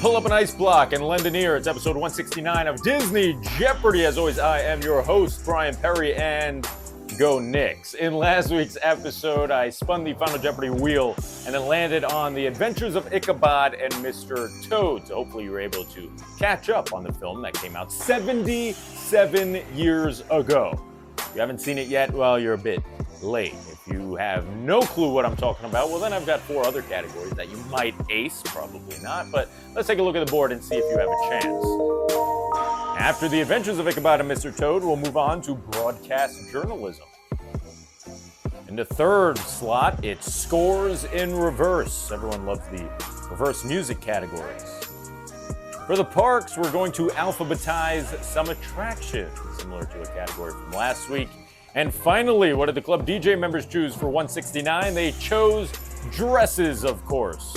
pull up an ice block and lend an ear. It's episode 169 of Disney Jeopardy. As always, I am your host, Bryan Perri, and go Knicks. In last week's episode, I spun the Final Jeopardy wheel and then landed on the adventures of Ichabod and Mr. Toad. So hopefully you were able to catch up on the film that came out 77 years ago. If you haven't seen it yet, well, you're a bit late. If you have no clue what I'm talking about, well, then I've got 4 other categories that you might ace, probably not, but let's take a look at the board and see if you have a chance. After the adventures of Ichabod and Mr. Toad, we'll move on to broadcast journalism. In the third slot, it's scores in reverse. Everyone loves the reverse music categories. For the parks, we're going to alphabetize some attractions, similar to a category from last week. And finally, what did the Club DJ members choose for 169? They chose dresses, of course.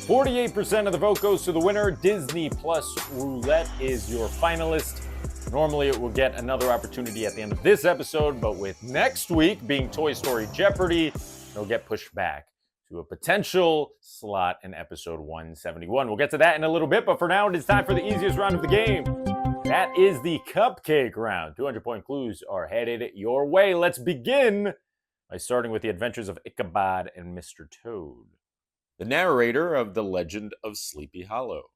48% of the vote goes to the winner. Disney Plus Roulette is your finalist. Normally, it will get another opportunity at the end of this episode, but with next week being Toy Story Jeopardy, it'll get pushed back to a potential slot in episode 171. We'll get to that in a little bit, but for now, it is time for the easiest round of the game. That is the cupcake round. 200-point clues are headed your way. Let's begin by starting with the adventures of Ichabod and Mr. Toad, the narrator of The Legend of Sleepy Hollow.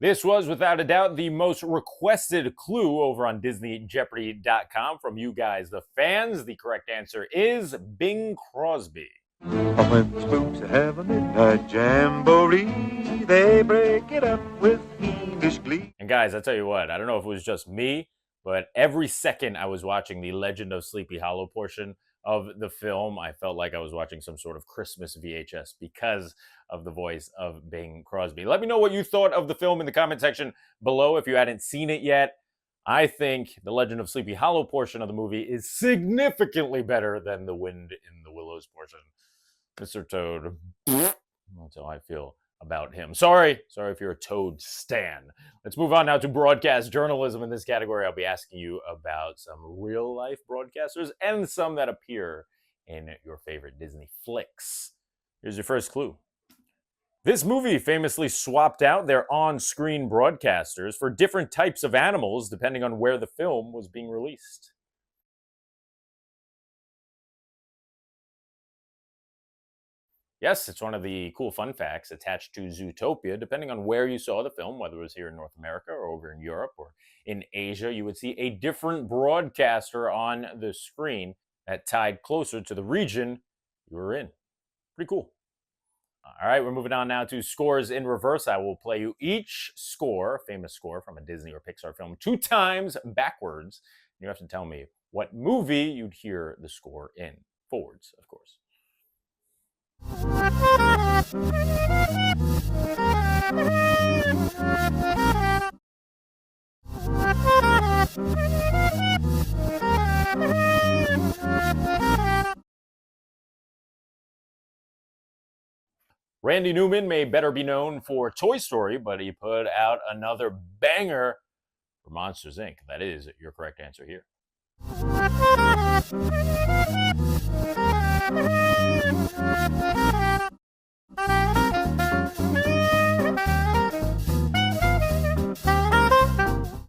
This was, without a doubt, the most requested clue over on DisneyJeopardy.com from you guys, the fans. The correct answer is Bing Crosby. When the spooks have a midnight jamboree, they break it up with fiendish glee. And guys, I tell you what, I don't know if it was just me, but every second I was watching the Legend of Sleepy Hollow portion of the film, I felt like I was watching some sort of Christmas VHS because of the voice of Bing Crosby. Let me know what you thought of the film in the comment section below if you hadn't seen it yet. I think the Legend of Sleepy Hollow portion of the movie is significantly better than the Wind in the Willows portion. Mr. Toad, that's how I feel about him. Sorry if you're a Toad stan. Let's move on now to broadcast journalism. In this category, I'll be asking you about some real-life broadcasters and some that appear in your favorite Disney flicks. Here's your first clue. This movie famously swapped out their on-screen broadcasters for different types of animals depending on where the film was being released. Yes, it's one of the cool fun facts attached to Zootopia. Depending on where you saw the film, whether it was here in North America or over in Europe or in Asia, you would see a different broadcaster on the screen that tied closer to the region you were in. Pretty cool. All right, we're moving on now to scores in reverse. I will play you each score, famous score from a Disney or Pixar film, 2 times backwards. You have to tell me what movie you'd hear the score in. Forwards, of course. Randy Newman may better be known for Toy Story, but he put out another banger for Monsters, Inc. That is your correct answer here.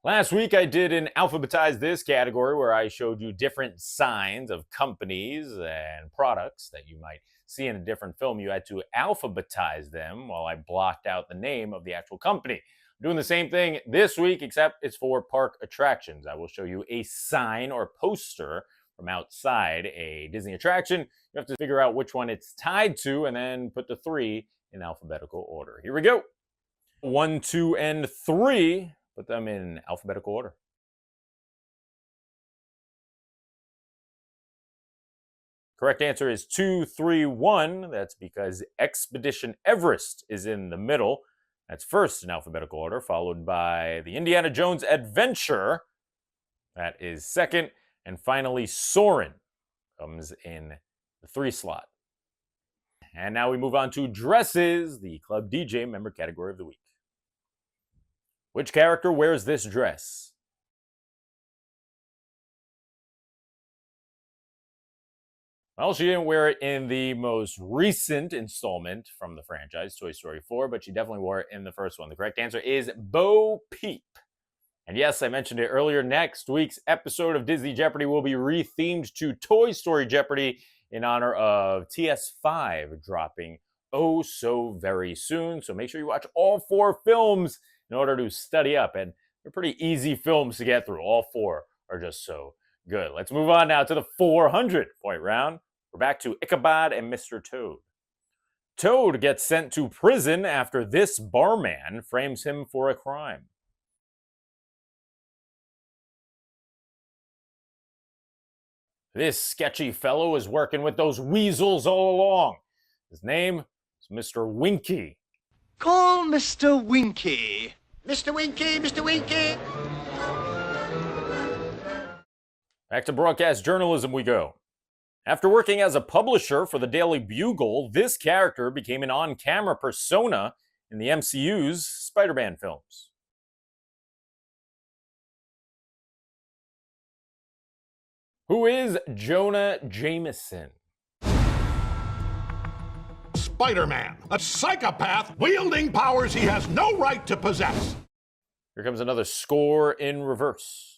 Last week, I did an Alphabetize This category where I showed you different signs of companies and products that you might see in a different film. You had to alphabetize them while I blocked out the name of the actual company. I'm doing the same thing this week, except it's for park attractions. I will show you a sign or poster from outside a Disney attraction. You have to figure out which one it's tied to and then put the 3 in alphabetical order. Here we go. 1, 2, and 3. Put them in alphabetical order. Correct answer is 2, 3, 1. That's because Expedition Everest is in the middle. That's first in alphabetical order, followed by the Indiana Jones Adventure. That is second. And finally, Soarin' comes in the 3 slot. And now we move on to dresses, the Club DJ member category of the week. Which character wears this dress? Well, she didn't wear it in the most recent installment from the franchise, Toy Story 4, but she definitely wore it in the first one. The correct answer is Bo Peep. And yes, I mentioned it earlier, next week's episode of Disney Jeopardy will be rethemed to Toy Story Jeopardy in honor of TS5 dropping oh so very soon. So make sure you watch all 4 films in order to study up. And they're pretty easy films to get through. All 4 are just so good. Let's move on now to the 400-point round. We're back to Ichabod and Mr. Toad. Toad gets sent to prison after this barman frames him for a crime. This sketchy fellow is working with those weasels all along. His name is Mr. Winky. Call Mr. Winky. Mr. Winky, Mr. Winky. Back to broadcast journalism we go. After working as a publisher for the Daily Bugle, this character became an on-camera persona in the MCU's Spider-Man films. Who is Jonah Jameson? Spider-Man, a psychopath wielding powers he has no right to possess. Here comes another score in reverse.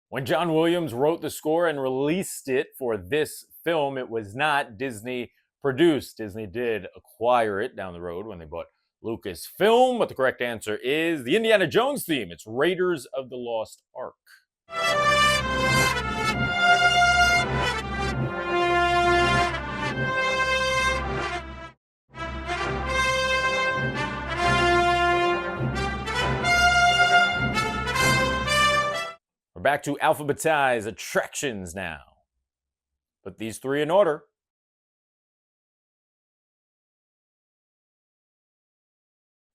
When John Williams wrote the score and released it for this film, it was not Disney produced. Disney did acquire it down the road when they bought Lucasfilm, but the correct answer is the Indiana Jones theme. It's Raiders of the Lost Ark. We're back to alphabetize attractions now. Put these 3 in order.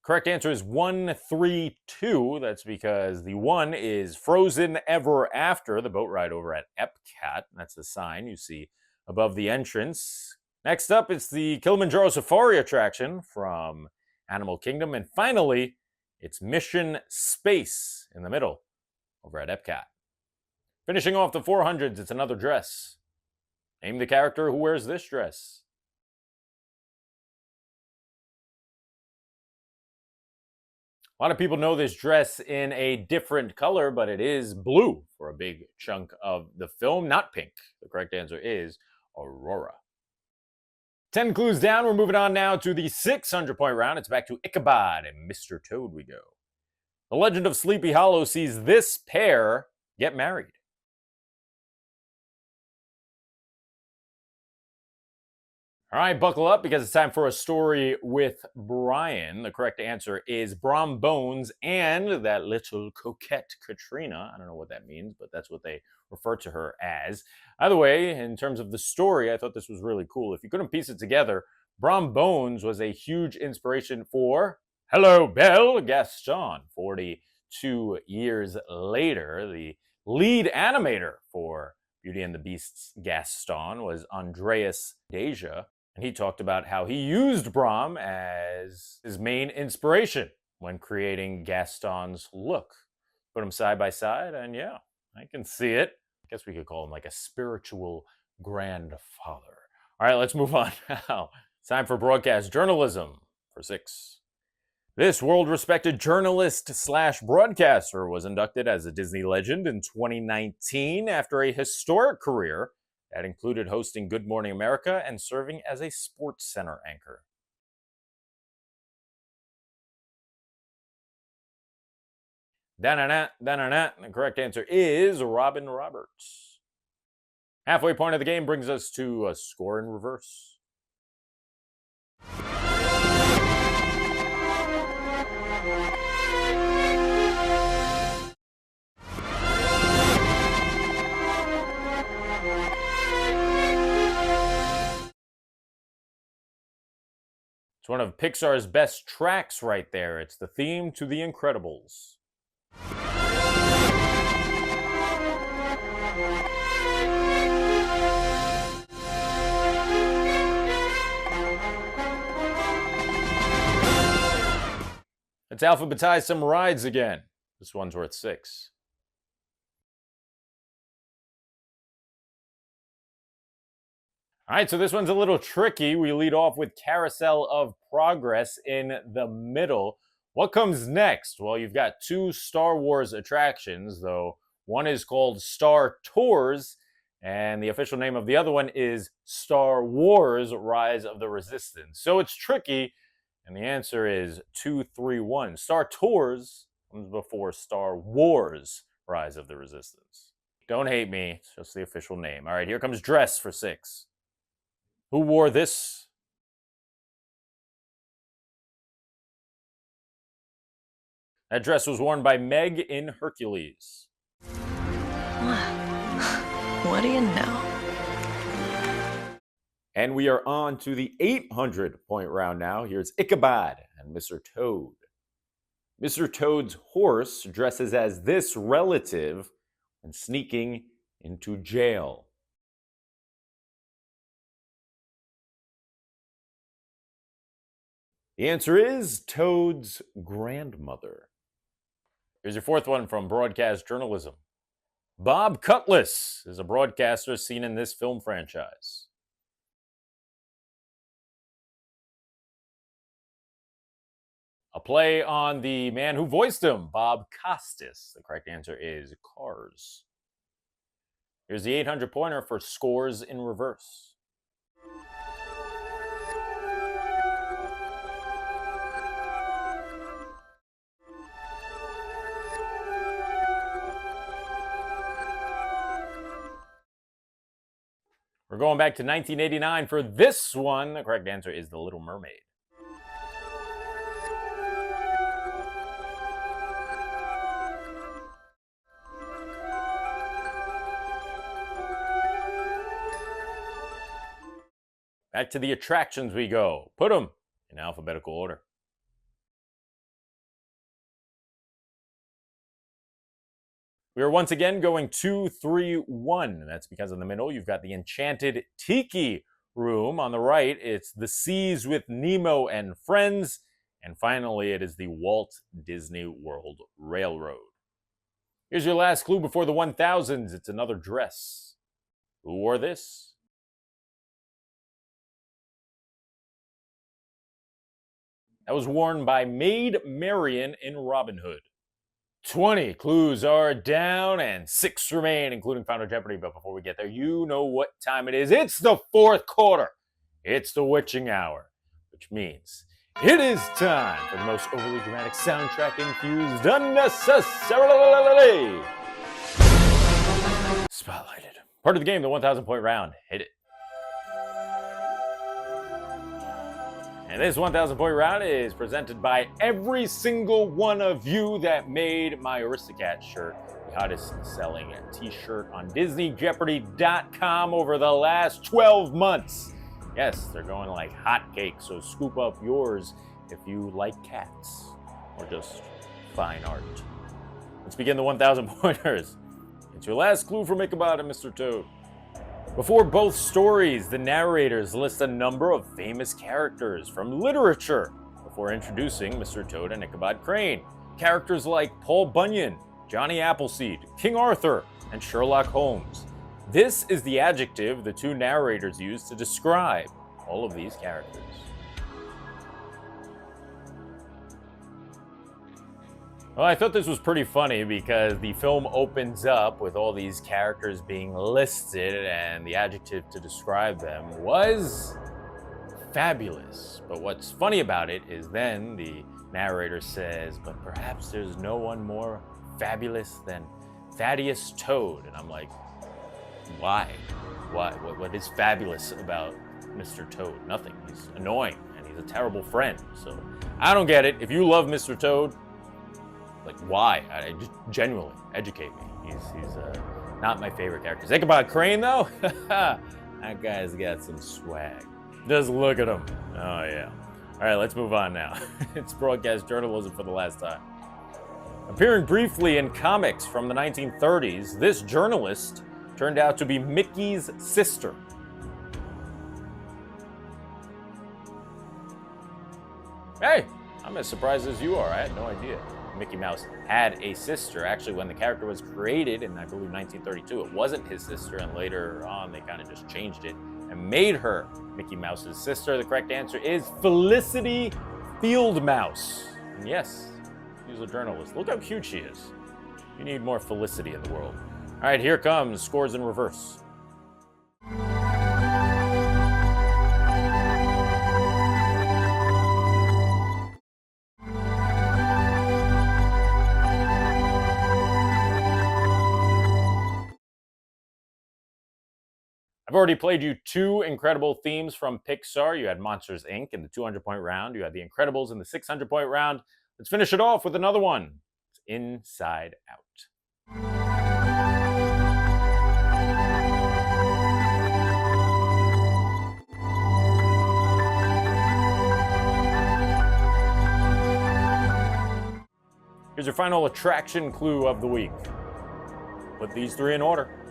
Correct answer is 132. That's because the 1 is Frozen Ever After, the boat ride over at Epcot. That's the sign you see above the entrance. Next up, it's the Kilimanjaro Safari attraction from Animal Kingdom. And finally, it's Mission Space in the middle over at Epcot. Finishing off the 400s, it's another dress. Name the character who wears this dress. A lot of people know this dress in a different color, but it is blue for a big chunk of the film, not pink. The correct answer is Aurora. 10 clues down, we're moving on now to the 600-point round. It's back to Ichabod and Mr. Toad we go. The Legend of Sleepy Hollow sees this pair get married. All right, buckle up because it's time for a story with Brian. The correct answer is Brom Bones and that little coquette Katrina. I don't know what that means, but that's what they refer to her as. Either way, in terms of the story, I thought this was really cool. If you couldn't piece it together, Brom Bones was a huge inspiration for Hello, Belle Gaston. 42 years later, the lead animator for Beauty and the Beast's Gaston was Andreas Deja. And he talked about how he used Brom as his main inspiration when creating Gaston's look. Put them side by side, and yeah, I can see it. I guess we could call him like a spiritual grandfather. All right, let's move on now. It's time for broadcast journalism for 6. This world-respected journalist/broadcaster was inducted as a Disney legend in 2019 after a historic career that included hosting Good Morning America and serving as a Sports Center anchor. Da-na-na, da-na-na. The correct answer is Robin Roberts. Halfway point of the game brings us to a score in reverse. It's one of Pixar's best tracks right there. It's the theme to The Incredibles. Let's alphabetize some rides again. This one's worth 6. All right, so this one's a little tricky. We lead off with Carousel of Progress in the middle. What comes next? Well, you've got 2 Star Wars attractions, though one is called Star Tours, and the official name of the other one is Star Wars Rise of the Resistance. So it's tricky, and the answer is 231. Star Tours comes before Star Wars Rise of the Resistance. Don't hate me, it's just the official name. All right, here comes Dress for 6. Who wore this? That dress was worn by Meg in Hercules. What do you know? And we are on to the 800-point round now. Here's Ichabod and Mr. Toad. Mr. Toad's horse dresses as this relative when sneaking into jail. The answer is Toad's grandmother. Here's your 4th one from broadcast journalism. Bob Cutlass is a broadcaster seen in this film franchise. A play on the man who voiced him, Bob Costas. The correct answer is Cars. Here's the 800-pointer for Scores in Reverse. We're going back to 1989 for this one. The correct answer is The Little Mermaid. Back to the attractions we go. Put them in alphabetical order. We are once again going 2, 3, 1. That's because in the middle, you've got the Enchanted Tiki Room. On the right, it's The Seas with Nemo and Friends. And finally, it is the Walt Disney World Railroad. Here's your last clue before the 1000s. It's another dress. Who wore this? That was worn by Maid Marian in Robin Hood. 20 clues are down and 6 remain, including Final Jeopardy. But before we get there, you know what time it is. It's the 4th quarter. It's the witching hour, which means it is time for the most overly dramatic soundtrack infused unnecessarily spotlighted. Part of the game, the 1,000-point round. Hit it. And this 1,000-point round is presented by every single one of you that made my Aristocat shirt the hottest selling t-shirt on DisneyJeopardy.com over the last 12 months. Yes, they're going like hotcakes, so scoop up yours if you like cats or just fine art. Let's begin the 1,000 pointers. It's your last clue from Ichabod and Mr. Toad. Before both stories, the narrators list a number of famous characters from literature before introducing Mr. Toad and Ichabod Crane. Characters like Paul Bunyan, Johnny Appleseed, King Arthur, and Sherlock Holmes. This is the adjective the 2 narrators use to describe all of these characters. Well, I thought this was pretty funny because the film opens up with all these characters being listed, and the adjective to describe them was fabulous. But what's funny about it is then the narrator says, but perhaps there's no one more fabulous than Thaddeus Toad. And I'm like, why? Why? What is fabulous about Mr. Toad? Nothing. He's annoying, and he's a terrible friend. So I don't get it. If you love Mr. Toad, like, why? Just genuinely educate me. He's not my favorite character. Think about Crane, though. That guy's got some swag. Just look at him. Oh, yeah. All right, let's move on now. It's broadcast journalism for the last time. Appearing briefly in comics from the 1930s, this journalist turned out to be Mickey's sister. Hey, I'm as surprised as you are. I had no idea Mickey Mouse had a sister. Actually, when the character was created in, I believe, 1932, it wasn't his sister, and later on they kind of just changed it and made her Mickey Mouse's sister. The correct answer is Felicity Fieldmouse. And yes, she's a journalist. Look how cute she is. You need more Felicity in the world. All right, here comes scores in reverse. I've already played you two incredible themes from Pixar. You had Monsters, Inc. in the 200-point round. You had The Incredibles in the 600-point round. Let's finish it off with another one. It's Inside Out. Here's your final attraction clue of the week. Put these three in order.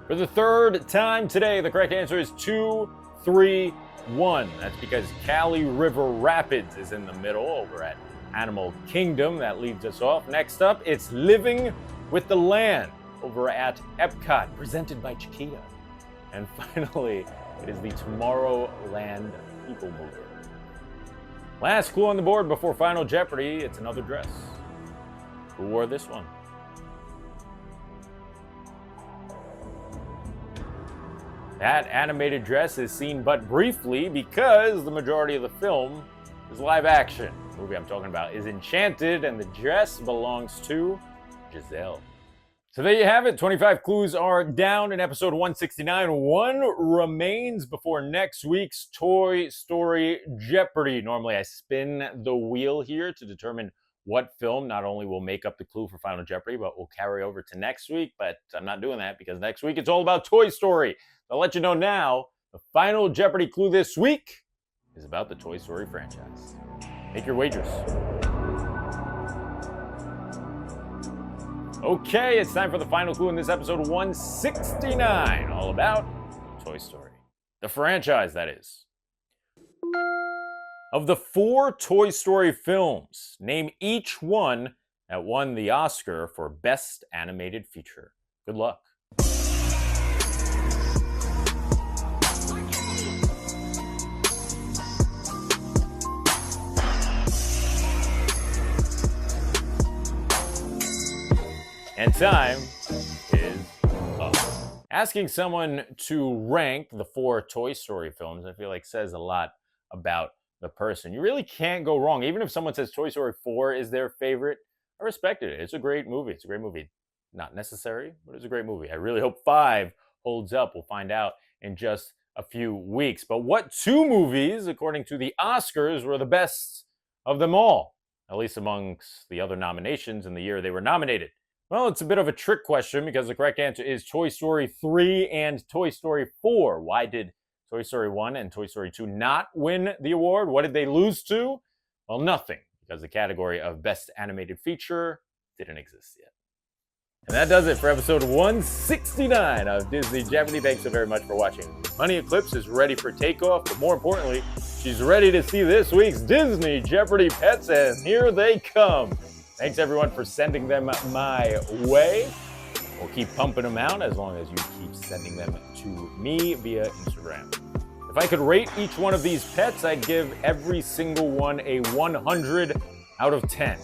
For the third time today, the correct answer is 2, 3, 1. That's because Cali River Rapids is in the middle over at Animal Kingdom. That leads us off. Next up, it's Living with the Land over at Epcot, presented by Chiquita. And finally, it is the Tomorrowland People Mover. Last clue on the board before Final Jeopardy, it's another dress. Who wore this one? That animated dress is seen but briefly because the majority of the film is live action. The movie I'm talking about is Enchanted, and the dress belongs to Giselle. So there you have it. 25 clues are down in episode 169. One remains before next week's Toy Story Jeopardy. Normally I spin the wheel here to determine what film not only will make up the clue for Final Jeopardy, but will carry over to next week. But I'm not doing that because next week it's all about Toy Story. I'll let you know now, the Final Jeopardy clue this week is about the Toy Story franchise. Make your wagers. Okay, it's time for the final clue in this episode 169, all about Toy Story. The franchise, that is. Of the 4 Toy Story films, name each one that won the Oscar for Best Animated Feature. Good luck. And time is up. Asking someone to rank the 4 Toy Story films, I feel like says a lot about the person. You really can't go wrong. Even if someone says Toy Story 4 is their favorite, I respect it. It's a great movie. It's a great movie. Not necessary, but it's a great movie. I really hope 5 holds up. We'll find out in just a few weeks. But what 2 movies, according to the Oscars, were the best of them all? At least amongst the other nominations in the year they were nominated. Well, it's a bit of a trick question because the correct answer is Toy Story 3 and Toy Story 4. Why did Toy Story 1 and Toy Story 2 not win the award? What did they lose to? Well, nothing, because the category of Best Animated Feature didn't exist yet. And that does it for episode 169 of Disney Jeopardy. Thanks so very much for watching. Money Eclipse is ready for takeoff, but more importantly, she's ready to see this week's Disney Jeopardy pets, and here they come. Thanks everyone for sending them my way. We'll keep pumping them out as long as you keep sending them to me via Instagram. If I could rate each one of these pets, I'd give every single one a 100 out of 10.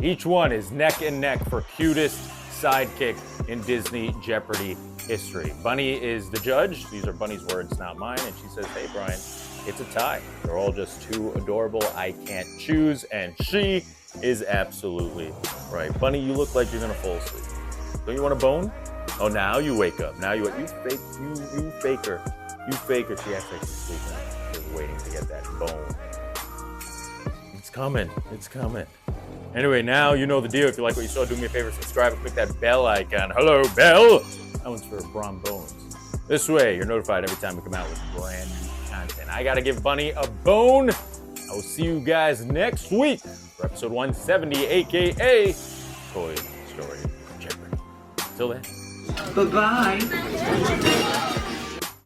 Each one is neck and neck for cutest sidekick in Disney Jeopardy history. Bunny is the judge. These are Bunny's words, not mine. And she says, hey, Bryan, it's a tie. They're all just too adorable. I can't choose. And she is absolutely right. Bunny, you look like you're gonna fall asleep. Don't you want a bone? Oh, now you wake up. Now you fake, you faker. You faker. She acts like she's sleeping. She's waiting to get that bone. It's coming. It's coming. Anyway, now you know the deal. If you like what you saw, do me a favor, subscribe and click that bell icon. Hello, bell. That one's for Bron Bones. This way, you're notified every time we come out with brand new content. I gotta give Bunny a bone. I will see you guys next week for episode 170, aka Toy Story Jeopardy. Till then. Bye-bye.